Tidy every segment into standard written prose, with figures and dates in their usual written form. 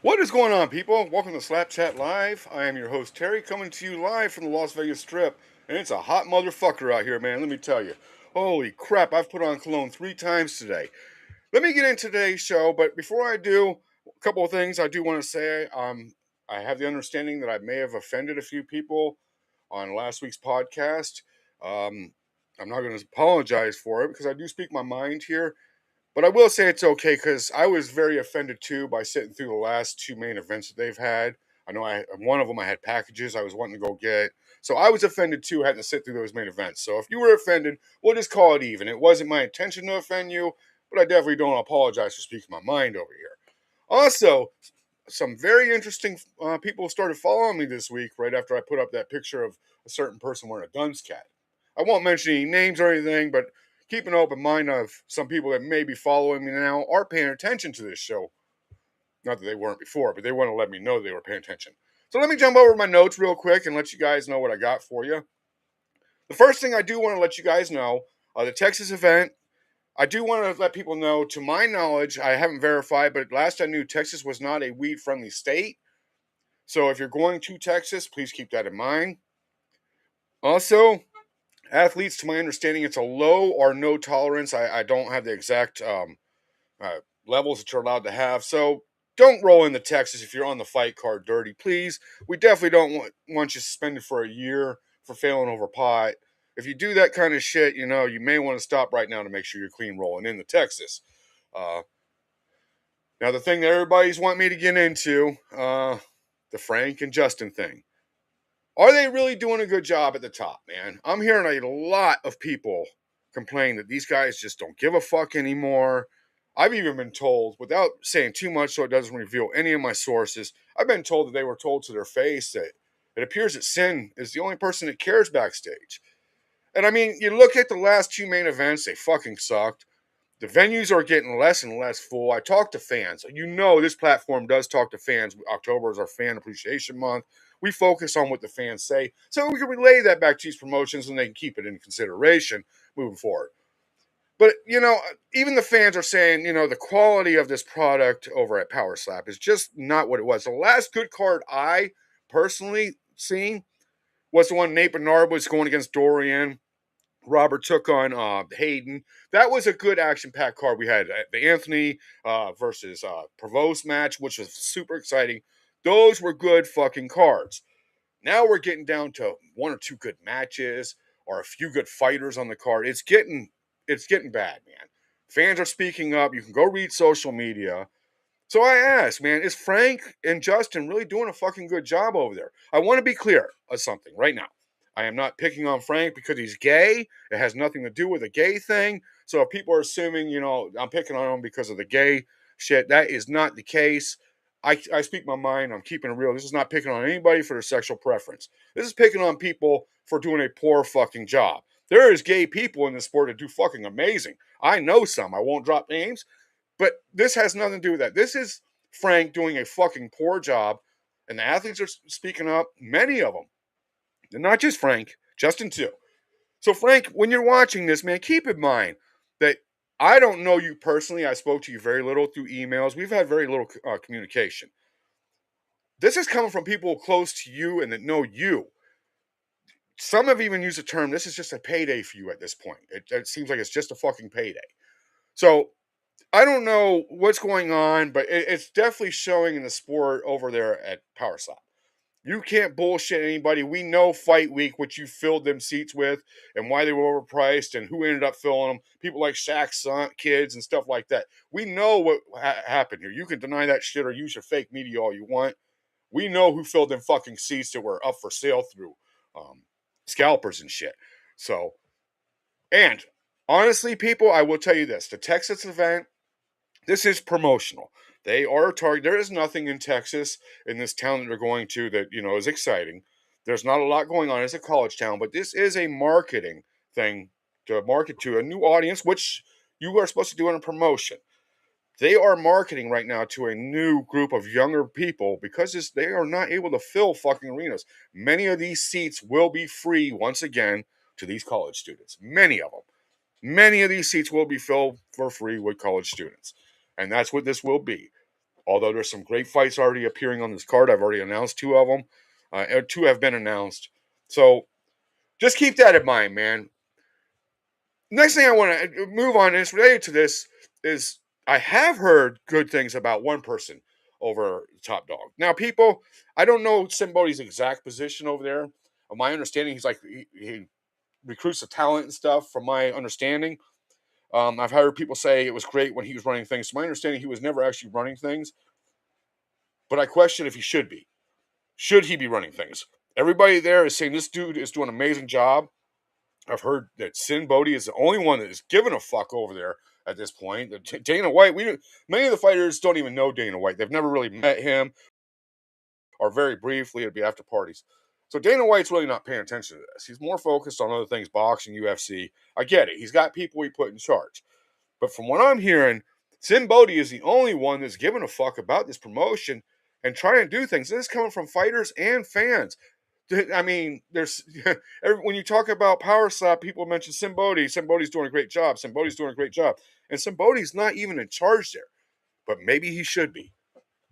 What is going on, people? Welcome to Slap Chat Live. I am your host, Terry, coming to you live from the Las Vegas Strip. And it's a hot motherfucker out here, man, let me tell you. Holy crap, I've put on cologne 3 times today. Let me get into today's show, but before I do, a couple of things I do want to say. I have the understanding that I may have offended a few people on last week's podcast. Um, I'm not going to apologize for it because I do speak my mind here. But I will say it's okay because I was very offended too by sitting through the last two main events that they've had. I know one of them I had packages I was wanting to go get, so I was offended too having to sit through those main events. So if you were offended, we'll just call it even. It wasn't my intention to offend you, but I definitely don't apologize for speaking my mind over here. Also, some very interesting people started following me this week right after I put up that picture of a certain person wearing a Duns cat. I won't mention any names or anything, but keep an open mind of some people that may be following me now are paying attention to this show. Not that they weren't before, but they want to let me know they were paying attention. So let me jump over my notes real quick and let you guys know what I got for you. The first thing I do want to let you guys know, the Texas event, I do want to let people know, to my knowledge, I haven't verified, but last I knew, Texas was not a weed friendly state. So if you're going to Texas, please keep that in mind. Also, athletes, to my understanding, it's a low or no tolerance. I don't have the exact uh, levels that you're allowed to have. So don't roll into Texas if you're on the fight card dirty, please. We definitely don't want you suspended for a year for failing over pot. If you do that kind of shit, you may want to stop right now to make sure you're clean rolling into Texas. Uh, Now, the thing that everybody's wanting me to get into, the Frank and Justin thing. Are they really doing a good job at the top, man? I'm hearing a lot of people complain that these guys just don't give a fuck anymore. I've even been told, without saying too much so it doesn't reveal any of my sources, I've been told that they were told to their face that it appears that Sin is the only person that cares backstage. And I mean, you look at the last two main events, they fucking sucked. The venues are getting less and less full. I talk to fans. This platform does talk to fans. October is our fan appreciation month. We focus on what the fans say so we can relay that back to these promotions and they can keep it in consideration moving forward. But, even the fans are saying, the quality of this product over at Power Slap is just not what it was. The last good card I personally seen was the one Nate Bernard was going against Dorian. Robert took on Hayden. That was a good action-packed card. We had the Anthony versus Provost match, which was super exciting. Those were good fucking cards. Now we're getting down to one or two good matches or a few good fighters on the card. It's getting bad, man. Fans are speaking up. You can go read social media. So I asked, man, is Frank and Justin really doing a fucking good job over there? I want to be clear of something right now. I am not picking on Frank because he's gay. It has nothing to do with a gay thing. So if people are assuming, I'm picking on him because of the gay shit, that is not the case. I speak my mind. I'm keeping it real. This is not picking on anybody for their sexual preference. This is picking on people for doing a poor fucking job. There is gay people in this sport that do fucking amazing. I know some. I won't drop names, but this has nothing to do with that. This is Frank doing a fucking poor job, and the athletes are speaking up. Many of them, and not just Frank, Justin too. So Frank, when you're watching this, man, keep in mind that I don't know you personally. I spoke to you very little through emails. We've had very little communication. This is coming from people close to you and that know you. Some have even used the term, this is just a payday for you at this point. It seems like it's just a fucking payday. So I don't know what's going on, but it's definitely showing in the sport over there at Power Slap. You can't bullshit anybody. We know Fight Week, what you filled them seats with, and why they were overpriced, and who ended up filling them. People like Shaq's son, kids, and stuff like that. We know what happened here. You can deny that shit or use your fake media all you want. We know who filled them fucking seats that were up for sale through um, scalpers and shit. So, and honestly, people, I will tell you this: the Texas event, this is promotional. They are a target. There is nothing in Texas, in this town that they're going to, that is exciting. There's not a lot going on. It's a college town, but this is a marketing thing to market to a new audience, which you are supposed to do in a promotion. They are marketing right now to a new group of younger people because they are not able to fill fucking arenas. Many of these seats will be free once again to these college students. Many of them. Many of these seats will be filled for free with college students. And that's what this will be. Although there's some great fights already appearing on this card. I've already announced two of them. Two have been announced. So just keep that in mind, man. Next thing I want to move on is related to this is I have heard good things about one person over Top Dog. Now, people, I don't know somebody's exact position over there. My understanding, he's like he recruits the talent and stuff. From my understanding, I've heard people say it was great when he was running things. So my understanding, he was never actually running things, but I question if he should be. Should he be running things? Everybody there is saying this dude is doing an amazing job. I've heard that Sin Bodhi is the only one that is giving a fuck over there at this point. Dana White, many of the fighters don't even know Dana White. They've never really met him, or very briefly. It'd be after parties. So Dana White's really not paying attention to this. He's more focused on other things, boxing, UFC. I get it. He's got people he put in charge. But from what I'm hearing, Sin Bodhi is the only one that's giving a fuck about this promotion and trying to do things. This is coming from fighters and fans. I mean, there's when you talk about Power Slap, people mention Sin Bodhi. Sin Bodhi's doing a great job. Sin Bodhi's doing a great job. And Sin Bodhi's not even in charge there. But maybe he should be.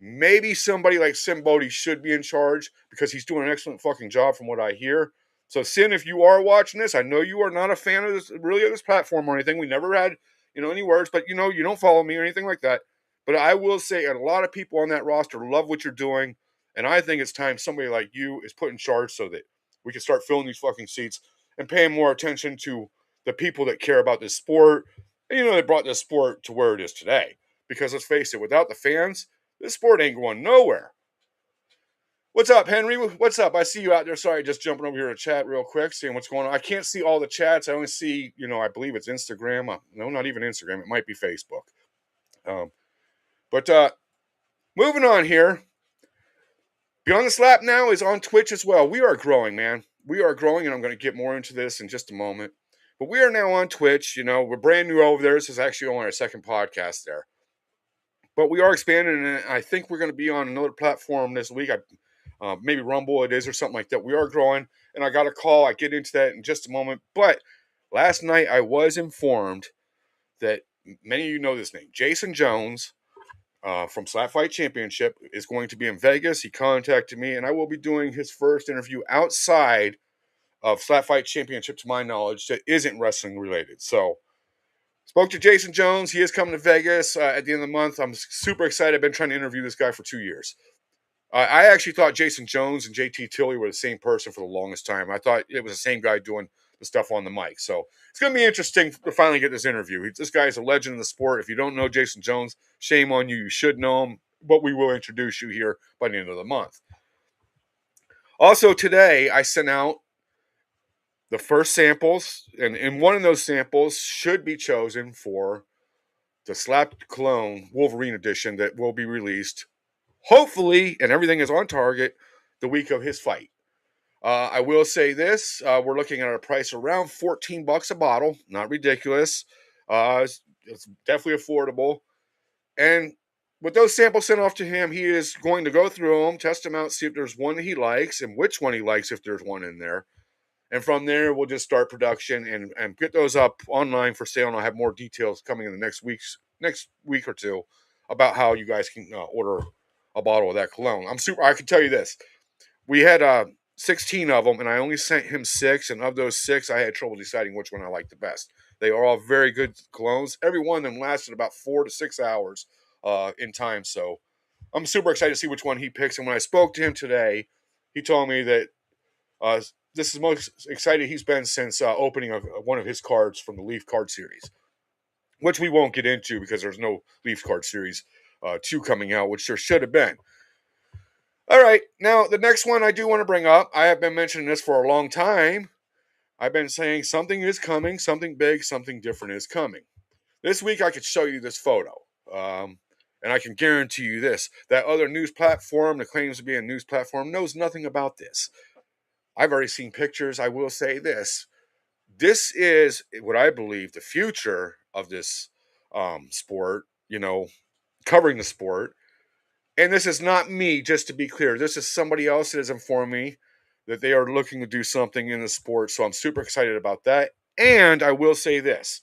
Maybe somebody like Sin Bodhi should be in charge because he's doing an excellent fucking job from what I hear. So Sin, if you are watching this, I know you are not a fan of this really of this platform or anything. We never had, any words, but you don't follow me or anything like that. But I will say, and a lot of people on that roster love what you're doing. And I think it's time somebody like you is put in charge so that we can start filling these fucking seats and paying more attention to the people that care about this sport. And they brought this sport to where it is today. Because let's face it, without the fans, this sport ain't going nowhere. What's up, Henry? What's up? I see you out there. Sorry, just jumping over here to chat real quick, seeing what's going on. I can't see all the chats. I only see, I believe it's Instagram. No, not even Instagram. It might be Facebook. But moving on here. Beyond the Slap now is on Twitch as well. We are growing, man. We are growing, and I'm going to get more into this in just a moment. But we are now on Twitch. We're brand new over there. This is actually only our second podcast there. But we are expanding, and I think we're going to be on another platform this week. Maybe Rumble it is or something like that. We are growing, and I got a call. I get into that in just a moment. But last night I was informed that many of you know this name. Jason Jones from Slap Fight Championship is going to be in Vegas. He contacted me, and I will be doing his first interview outside of Slap Fight Championship, to my knowledge, that isn't wrestling related. So spoke to Jason Jones. He is coming to Vegas at the end of the month. I'm super excited. I've been trying to interview this guy for 2 years. I actually thought Jason Jones and JT Tilley were the same person for the longest time. I thought it was the same guy doing the stuff on the mic. So it's going to be interesting to finally get this interview. This guy is a legend in the sport. If you don't know Jason Jones, shame on you. You should know him. But we will introduce you here by the end of the month. Also today, I sent out the first samples, and one of those samples should be chosen for the Slap Cologne Wolverine edition that will be released, hopefully, and everything is on target, the week of his fight. I will say this, we're looking at a price around $14 a bottle, not ridiculous. It's definitely affordable. And with those samples sent off to him, he is going to go through them, test them out, see if there's one that he likes, and which one he likes if there's one in there. And from there, we'll just start production and get those up online for sale. And I'll have more details coming in the next week or two about how you guys can order a bottle of that cologne. I can tell you this. We had 16 of them, and I only sent him 6. And of those 6, I had trouble deciding which one I liked the best. They are all very good colognes. Every one of them lasted about 4 to 6 hours in time. So I'm super excited to see which one he picks. And when I spoke to him today, he told me that this is the most excited he's been since opening one of his cards from the Leaf card series, which we won't get into because there's no Leaf card series 2 coming out, which there should have been. All right, now the next one I do want to bring up, I have been mentioning this for a long time. I've been saying something is coming, something big, something different is coming. This week I could show you this photo, and I can guarantee you this. That other news platform that claims to be a news platform knows nothing about this. I've already seen pictures. I will say this. This is what I believe the future of this sport, covering the sport. And this is not me, just to be clear. This is somebody else that has informed me that they are looking to do something in the sport. So I'm super excited about that. And I will say this,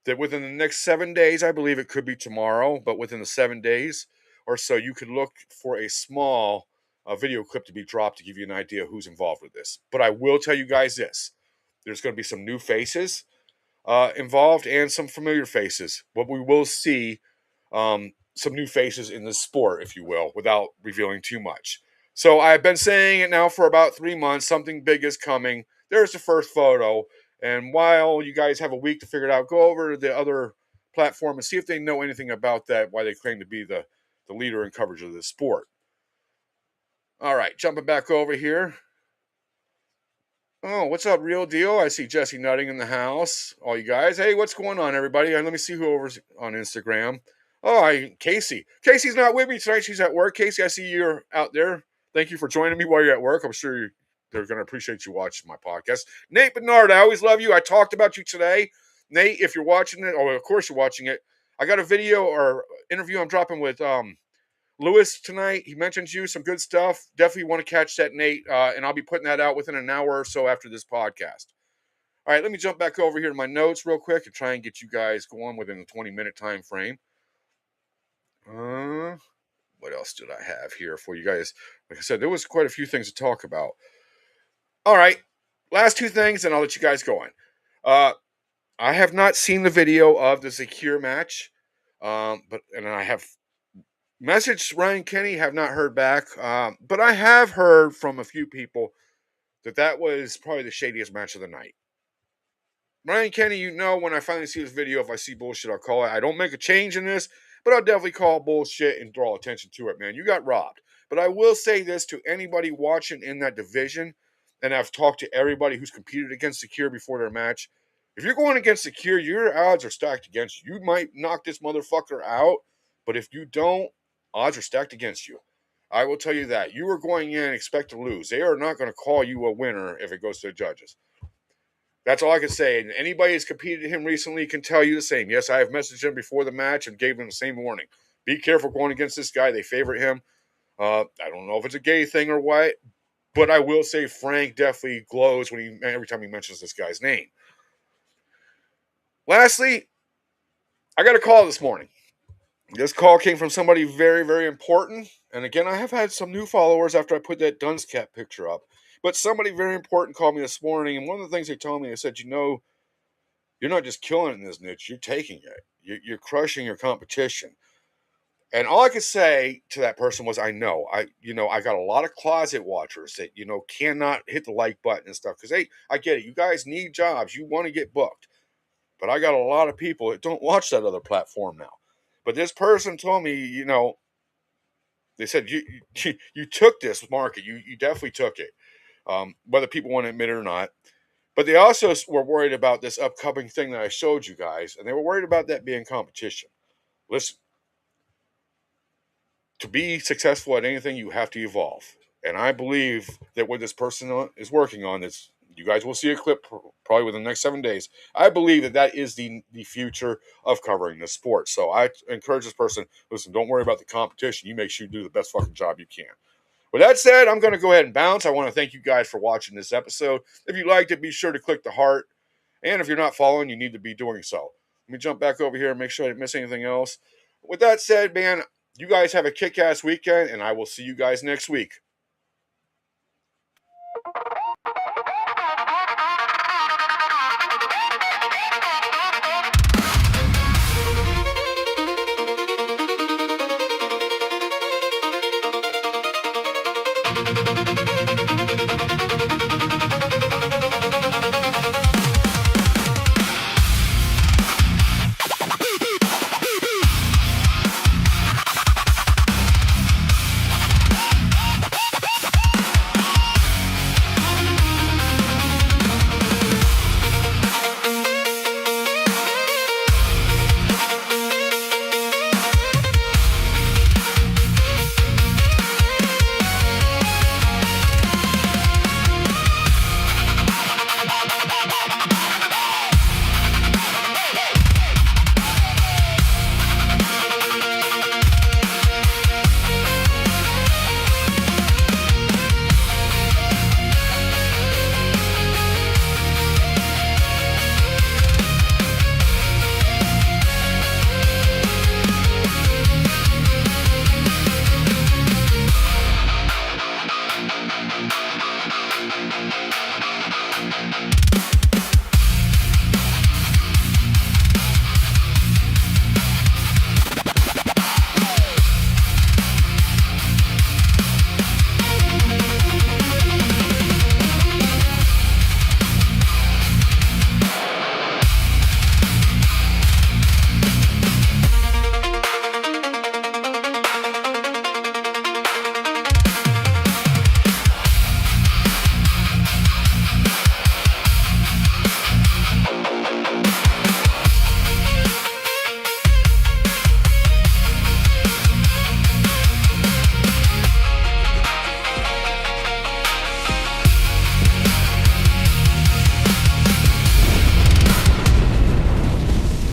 that within the next 7 days, I believe it could be tomorrow, but within the 7 days, or so, you could look for a small video clip to be dropped to give you an idea who's involved with this. But I will tell you guys this. There's going to be some new faces involved and some familiar faces. What we will see, some new faces in the sport, if you will, without revealing too much. So I've been saying it now for about 3 months. Something big is coming. There's the first photo. And while you guys have a week to figure it out, go over to the other platform and see if they know anything about that, why they claim to be the leader in coverage of this sport. All right, jumping back over here. Oh, what's up, Real Deal? I see Jesse Nutting in the house. All you guys. Hey, what's going on, everybody? Let me see who over's on Instagram. Oh, Casey. Casey's not with me tonight. She's at work. Casey, I see you're out there. Thank you for joining me while you're at work. I'm sure they're going to appreciate you watching my podcast. Nate Bernard, I always love you. I talked about you today. Nate, if you're watching it, oh, of course you're watching it. I got a video or interview I'm dropping with Lewis tonight. He mentions you, some good stuff. Definitely want to catch that, Nate, and I'll be putting that out within an hour or so after this podcast. All right, let me jump back over here to my notes real quick and try and get you guys going within a 20-minute time frame. What else did I have here for you guys? Like I said, there was quite a few things to talk about. All right, last two things, and I'll let you guys go on. I have not seen the video of the Zakir match, but I have messaged Ryan Kenny, have not heard back, but I have heard from a few people that was probably the shadiest match of the night. Ryan Kenny, you know, when I finally see this video, if I see bullshit, I'll call it. I don't make a change in this, but I'll definitely call bullshit and draw attention to it, man. You got robbed. But I will say this to anybody watching in that division, and I've talked to everybody who's competed against Zakir before their match. If you're going against Zakir, your odds are stacked against you. You might knock this motherfucker out, but if you don't, odds are stacked against you. I will tell you that. You are going in and expect to lose. They are not going to call you a winner if it goes to the judges. That's all I can say. And anybody who's competed with him recently can tell you the same. Yes, I have messaged him before the match and gave him the same warning. Be careful going against this guy. They favorite him. I don't know if it's a gay thing or what, but I will say Frank definitely glows every time he mentions this guy's name. Lastly, I got a call this morning. This call came from somebody very, very important. And again, I have had some new followers after I put that Dunscat picture up. But somebody very important called me this morning. And one of the things they told me, they said, you're not just killing it in this niche. You're taking it. You're crushing your competition. And all I could say to that person was, I know. I got a lot of closet watchers that, cannot hit the like button and stuff. Because, I get it. You guys need jobs. You want to get booked. But I got a lot of people that don't watch that other platform now. But this person told me, they said, you took this market. You definitely took it, whether people want to admit it or not. But they also were worried about this upcoming thing that I showed you guys, and they were worried about that being competition. Listen, to be successful at anything, you have to evolve. And I believe that what this person is working on is, you guys will see a clip probably within the next 7 days. I believe that is the future of covering this sport. So I encourage this person, listen, don't worry about the competition. You make sure you do the best fucking job you can. With that said, I'm going to go ahead and bounce. I want to thank you guys for watching this episode. If you liked it, be sure to click the heart. And if you're not following, you need to be doing so. Let me jump back over here and make sure I didn't miss anything else. With that said, man, you guys have a kick-ass weekend, and I will see you guys next week.